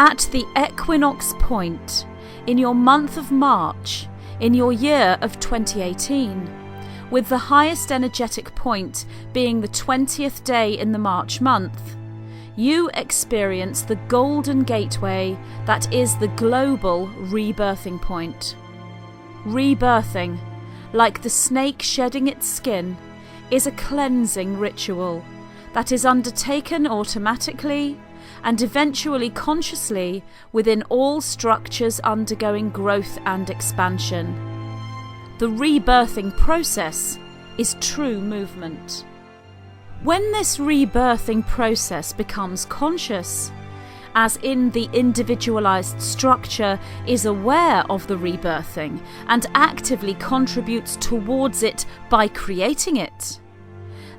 at the equinox point in your month of March in your year of 2018, with the highest energetic point being the 20th day in the March month, you experience the golden gateway that is the global rebirthing point. Rebirthing, like the snake shedding its skin, is a cleansing ritual that is undertaken automatically and eventually consciously within all structures undergoing growth and expansion. The rebirthing process is true movement. When this rebirthing process becomes conscious, as in the individualized structure is aware of the rebirthing and actively contributes towards it by creating it,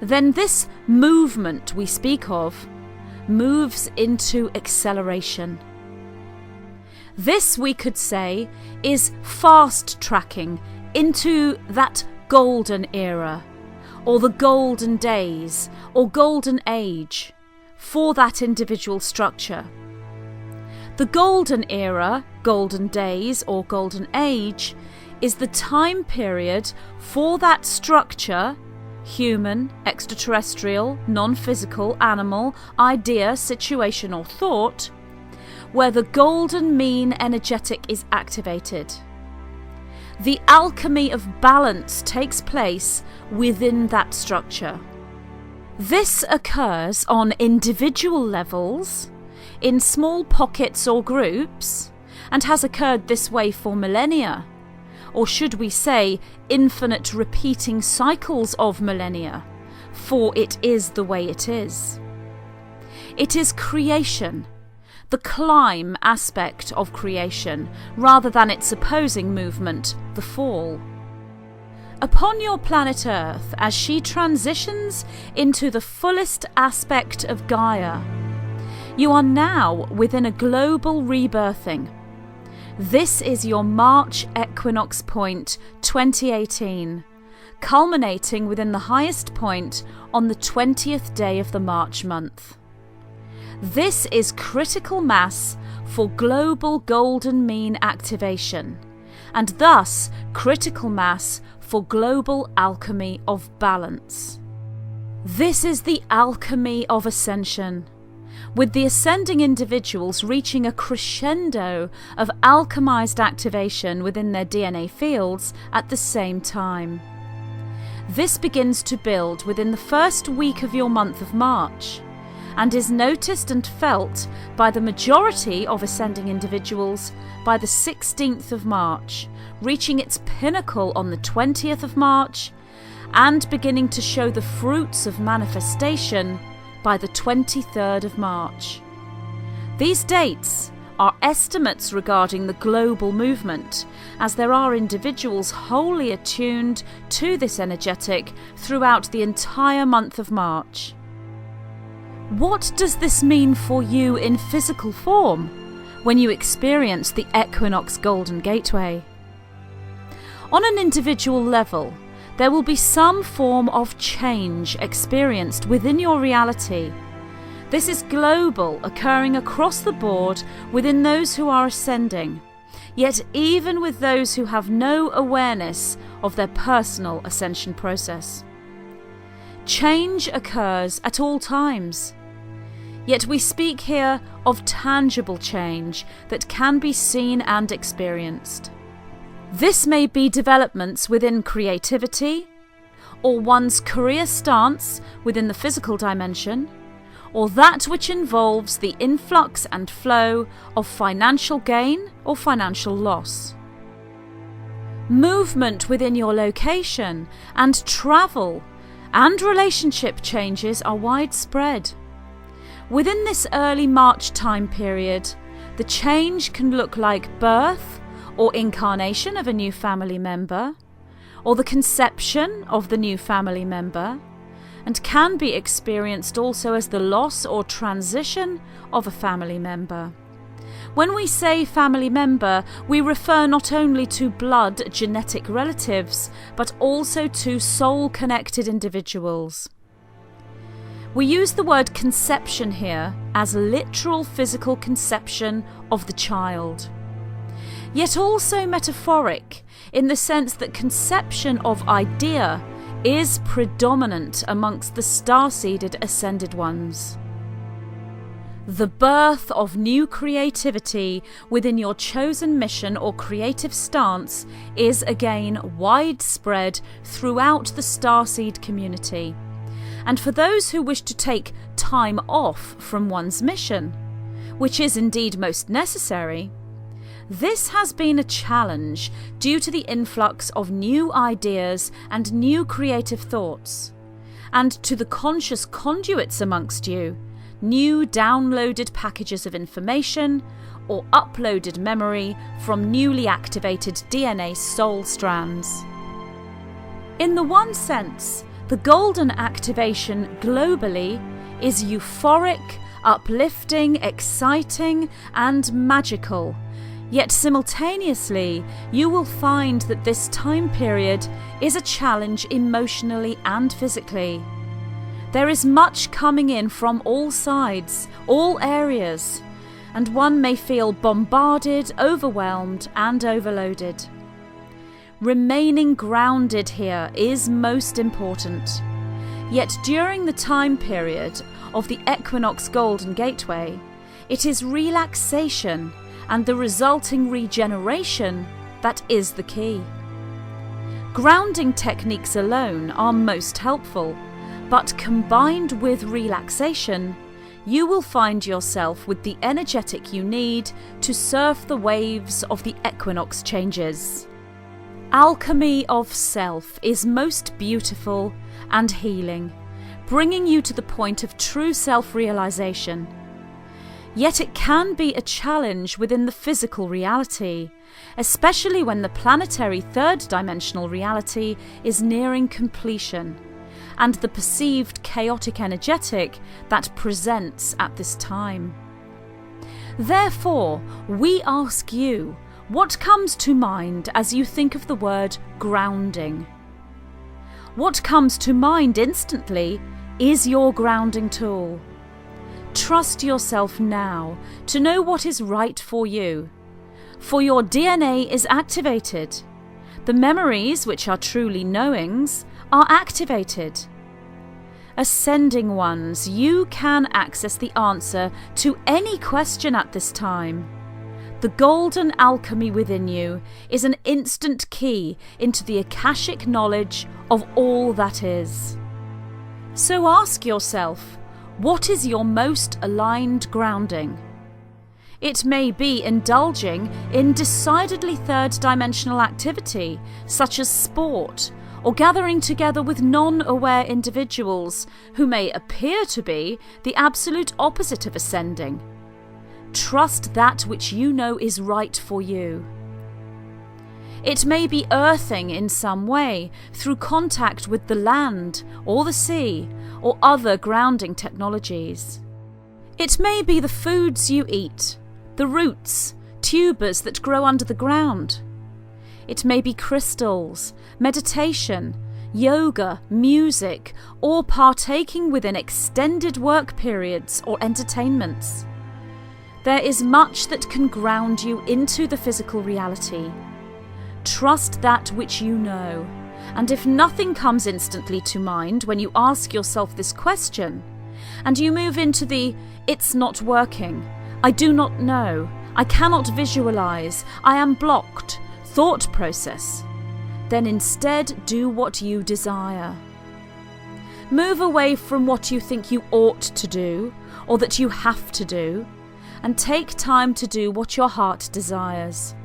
then this movement we speak of moves into acceleration. This, we could say, is fast tracking into that golden era, or the golden days, or golden age, for that individual structure. The golden era, golden days, or golden age is the time period for that structure, human, extraterrestrial, non-physical, animal, idea, situation or thought, where the golden mean energetic is activated. The alchemy of balance takes place within that structure. This occurs on individual levels, in small pockets or groups, and has occurred this way for millennia, or should we say infinite repeating cycles of millennia, for it is the way it is. It is creation, the climb aspect of creation, rather than its opposing movement, the fall. Upon your planet Earth, as she transitions into the fullest aspect of Gaia, you are now within a global rebirthing. This is your March equinox point 2018, culminating within the highest point on the 20th day of the March month. This is critical mass for global golden mean activation, and thus critical mass for global alchemy of balance. This is the alchemy of ascension, with the ascending individuals reaching a crescendo of alchemized activation within their DNA fields at the same time. This begins to build within the first week of your month of March, and is noticed and felt by the majority of ascending individuals by the 16th of March, reaching its pinnacle on the 20th of March, and beginning to show the fruits of manifestation by the 23rd of March. These dates are estimates regarding the global movement, as there are individuals wholly attuned to this energetic throughout the entire month of March. What does this mean for you in physical form when you experience the Equinox Golden Gateway? On an individual level, there will be some form of change experienced within your reality. This is global, occurring across the board within those who are ascending, yet even with those who have no awareness of their personal ascension process. Change occurs at all times. Yet we speak here of tangible change that can be seen and experienced. This may be developments within creativity, or one's career stance within the physical dimension, or that which involves the influx and flow of financial gain or financial loss. Movement within your location and travel and relationship changes are widespread. Within this early March time period, the change can look like birth or incarnation of a new family member, or the conception of the new family member, and can be experienced also as the loss or transition of a family member. When we say family member, we refer not only to blood genetic relatives, but also to soul-connected individuals. We use the word conception here as literal physical conception of the child, yet also metaphoric in the sense that conception of idea is predominant amongst the star-seeded ascended ones. The birth of new creativity within your chosen mission or creative stance is again widespread throughout the starseed community. And for those who wish to take time off from one's mission, which is indeed most necessary, this has been a challenge due to the influx of new ideas and new creative thoughts, and to the conscious conduits amongst you, new downloaded packages of information or uploaded memory from newly activated DNA soul strands. In the one sense, the golden activation globally is euphoric, uplifting, exciting, and magical. Yet simultaneously, you will find that this time period is a challenge emotionally and physically. There is much coming in from all sides, all areas, and one may feel bombarded, overwhelmed, and overloaded. Remaining grounded here is most important. Yet during the time period of the Equinox Golden Gateway, it is relaxation and the resulting regeneration that is the key. Grounding techniques alone are most helpful, but combined with relaxation, you will find yourself with the energetic you need to surf the waves of the equinox changes. Alchemy of self is most beautiful and healing, bringing you to the point of true self-realization. Yet it can be a challenge within the physical reality, especially when the planetary third-dimensional reality is nearing completion, and the perceived chaotic energetic that presents at this time. Therefore, we ask you, what comes to mind as you think of the word grounding? What comes to mind instantly is your grounding tool. Trust yourself now to know what is right for you, for your DNA is activated. The memories, which are truly knowings, are activated. Ascending ones, you can access the answer to any question at this time. The golden alchemy within you is an instant key into the Akashic knowledge of all that is. So ask yourself, what is your most aligned grounding? It may be indulging in decidedly third-dimensional activity, such as sport, or gathering together with non-aware individuals who may appear to be the absolute opposite of ascending. Trust that which you know is right for you. It may be earthing in some way through contact with the land or the sea or other grounding technologies. It may be the foods you eat, the roots, tubers that grow under the ground. It may be crystals, meditation, yoga, music, or partaking within extended work periods or entertainments. There is much that can ground you into the physical reality. Trust that which you know, and if nothing comes instantly to mind when you ask yourself this question, and you move into the "it's not working, I do not know, I cannot visualize, I am blocked" thought process, then instead do what you desire. Move away from what you think you ought to do, or that you have to do, and take time to do what your heart desires.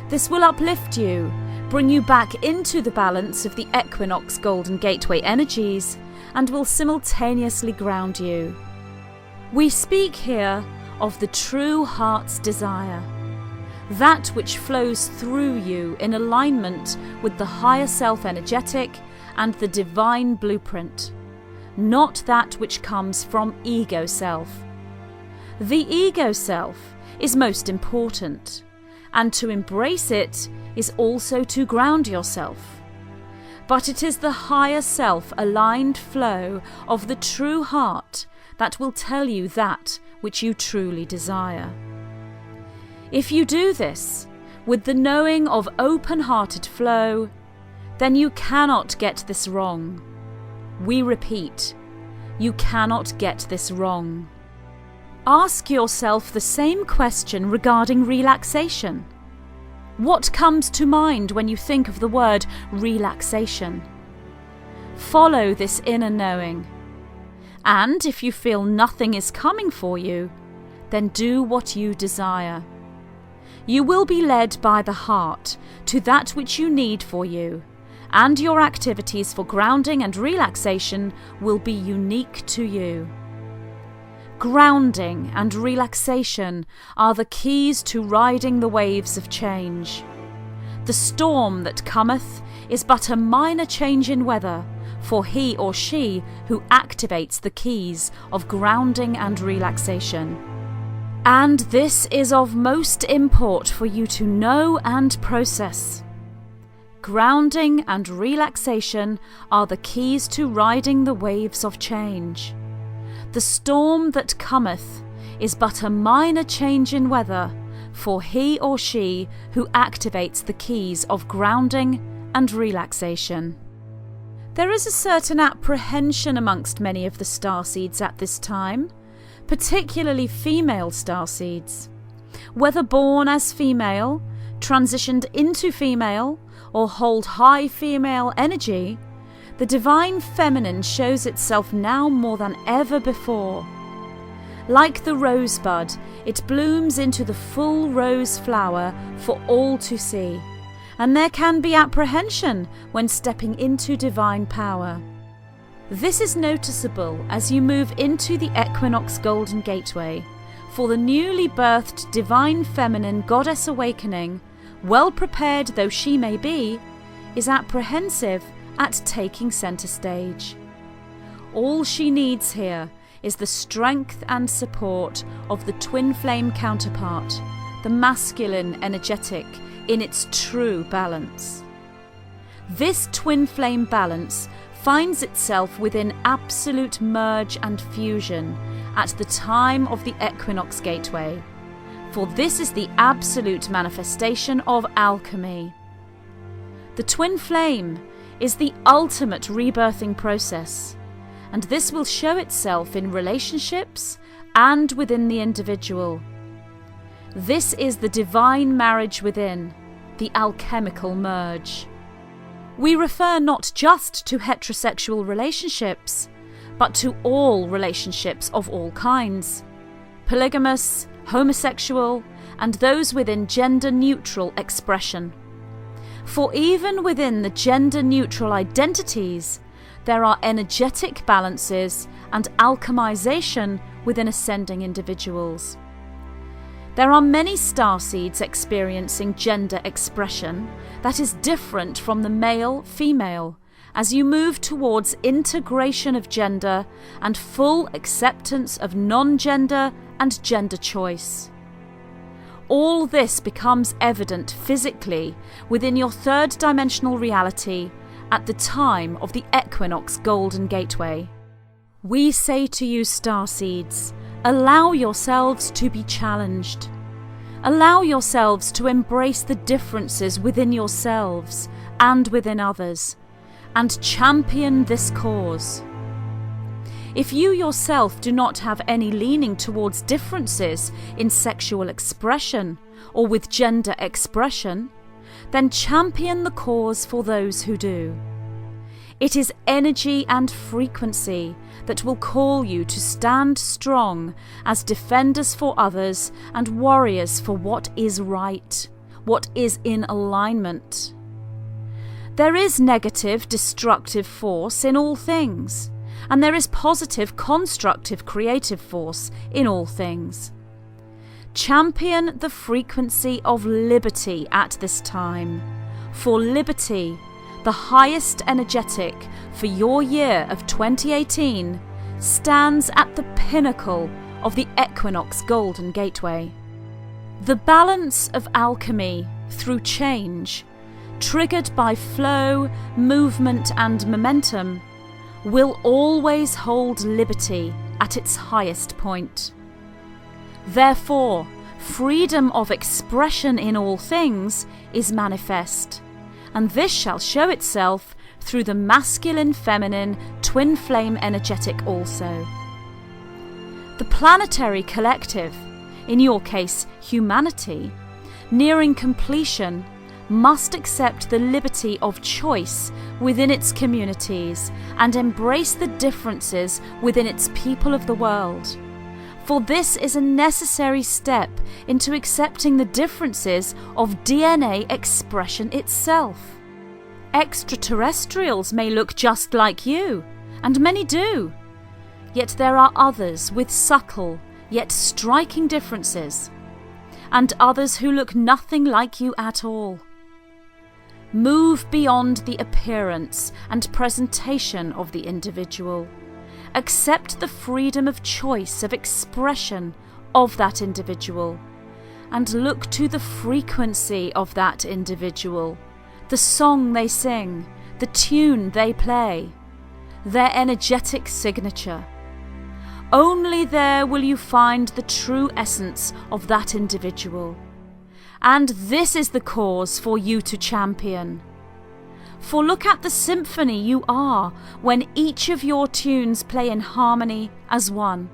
This will uplift you, bring you back into the balance of the Equinox Golden Gateway energies, and will simultaneously ground you. We speak here of the true heart's desire, that which flows through you in alignment with the higher self energetic and the divine blueprint, not that which comes from ego self. The ego self is most important, and to embrace it is also to ground yourself. but it is the higher self-aligned flow of the true heart that will tell you that which you truly desire. If you do this with the knowing of open-hearted flow, then you cannot get this wrong. We repeat, you cannot get this wrong. Ask yourself the same question regarding relaxation. What comes to mind when you think of the word relaxation? Follow this inner knowing. And if you feel nothing is coming for you, then do what you desire. You will be led by the heart to that which you need for you, and your activities for grounding and relaxation will be unique to you. Grounding and relaxation are the keys to riding the waves of change. The storm that cometh is but a minor change in weather for he or she who activates the keys of grounding and relaxation. And this is of most import for you to know and process. Grounding and relaxation are the keys to riding the waves of change. The storm that cometh is but a minor change in weather for he or she who activates the keys of grounding and relaxation. There is a certain apprehension amongst many of the starseeds at this time, particularly female starseeds. Whether born as female, transitioned into female, or hold high female energy, the divine feminine shows itself now more than ever before. Like the rosebud, it blooms into the full rose flower for all to see, and there can be apprehension when stepping into divine power. This is noticeable as you move into the Equinox Golden Gateway, for the newly birthed divine feminine goddess awakening, well prepared though she may be, is apprehensive at taking centre stage. All she needs here is the strength and support of the twin flame counterpart, the masculine energetic in its true balance. This twin flame balance finds itself within absolute merge and fusion at the time of the Equinox Gateway, for this is the absolute manifestation of alchemy. The twin flame is the ultimate rebirthing process, and this will show itself in relationships and within the individual. This is the divine marriage within, the alchemical merge. We refer not just to heterosexual relationships, but to all relationships of all kinds, polygamous, homosexual, and those within gender-neutral expression. For even within the gender-neutral identities, there are energetic balances and alchemization within ascending individuals. There are many starseeds experiencing gender expression that is different from the male-female as you move towards integration of gender and full acceptance of non-gender and gender choice. All this becomes evident physically within your third dimensional reality at the time of the Equinox Golden Gateway. We say to you, starseeds, allow yourselves to be challenged. Allow yourselves to embrace the differences within yourselves and within others, and champion this cause. If you yourself do not have any leaning towards differences in sexual expression or with gender expression, then champion the cause for those who do. It is energy and frequency that will call you to stand strong as defenders for others and warriors for what is right, what is in alignment. There is negative, destructive force in all things, and there is positive, constructive, creative force in all things. Champion the frequency of liberty at this time, for liberty, the highest energetic for your year of 2018, stands at the pinnacle of the Equinox Golden Gateway. The balance of alchemy through change, triggered by flow, movement and momentum, will always hold liberty at its highest point. Therefore, freedom of expression in all things is manifest, and this shall show itself through the masculine-feminine twin flame energetic also. The planetary collective, in your case humanity, nearing completion, must accept the liberty of choice within its communities and embrace the differences within its people of the world. For this is a necessary step into accepting the differences of DNA expression itself. Extraterrestrials may look just like you, and many do, yet there are others with subtle yet striking differences, and others who look nothing like you at all. Move beyond the appearance and presentation of the individual. Accept the freedom of choice of expression of that individual, and look to the frequency of that individual, the song they sing, the tune they play, their energetic signature. Only there will you find the true essence of that individual. And this is the cause for you to champion. For look at the symphony you are when each of your tunes play in harmony as one.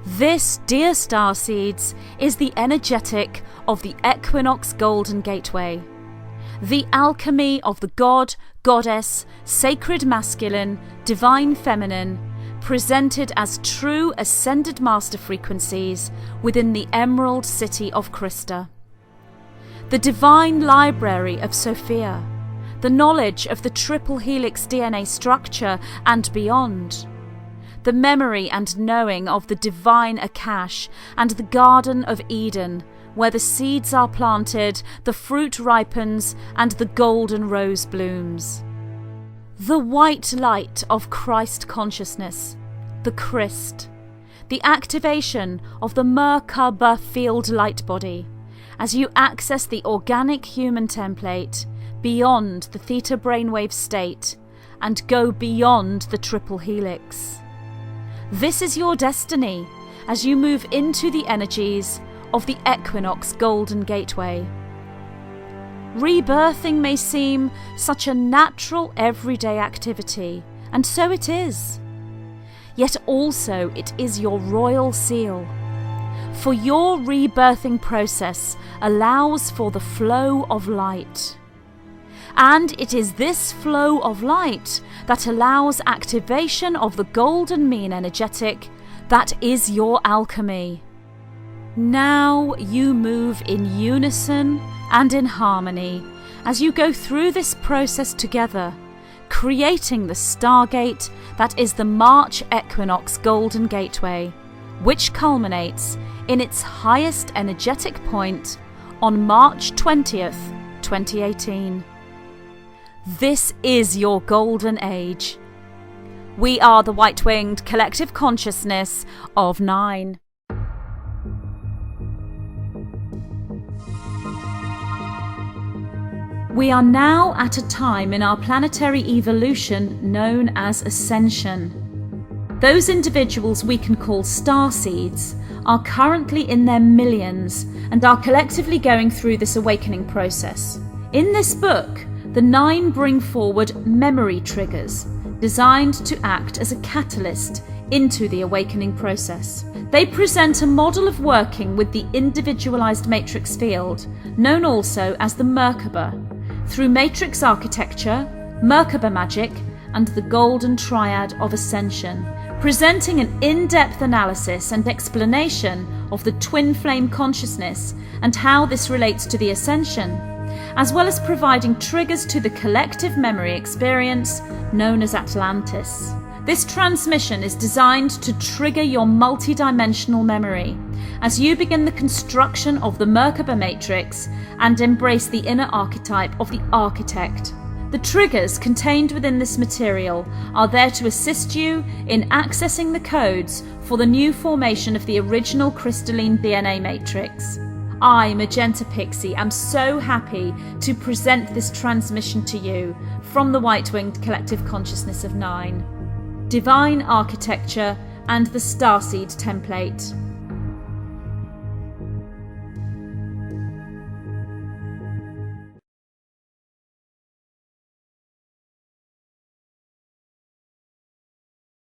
This, dear starseeds, is the energetic of the Equinox Golden Gateway. The alchemy of the God, Goddess, sacred masculine, divine feminine, presented as true ascended master frequencies within the Emerald City of Krista. The divine library of Sophia, the knowledge of the triple helix DNA structure and beyond, the memory and knowing of the divine Akash and the Garden of Eden, where the seeds are planted, the fruit ripens, and the golden rose blooms. The white light of Christ consciousness, the Christ, the activation of the Merkaba field light body, as you access the organic human template beyond the theta brainwave state and go beyond the triple helix. This is your destiny as you move into the energies of the Equinox Golden Gateway. Rebirthing may seem such a natural everyday activity, and so it is. Yet also it is your royal seal. For your rebirthing process allows for the flow of light. And it is this flow of light that allows activation of the golden mean energetic that is your alchemy. Now you move in unison and in harmony as you go through this process together, creating the stargate that is the March Equinox Golden Gateway, which culminates in its highest energetic point on March 20th, 2018. This is your golden age. We are the white-winged collective consciousness of 9. We are now at a time in our planetary evolution known as ascension. Those individuals we can call starseeds are currently in their millions and are collectively going through this awakening process. In this book, the 9 bring forward memory triggers designed to act as a catalyst into the awakening process. They present a model of working with the individualized matrix field, known also as the Merkaba, through matrix architecture, Merkaba magic, and the golden triad of ascension, presenting an in-depth analysis and explanation of the twin flame consciousness and how this relates to the ascension, as well as providing triggers to the collective memory experience known as Atlantis. This transmission is designed to trigger your multidimensional memory as you begin the construction of the Merkaba matrix and embrace the inner archetype of the architect. The triggers contained within this material are there to assist you in accessing the codes for the new formation of the original crystalline DNA matrix. I, Magenta Pixie, am so happy to present this transmission to you from the White-Winged Collective Consciousness of 9, Divine Architecture and the Starseed template.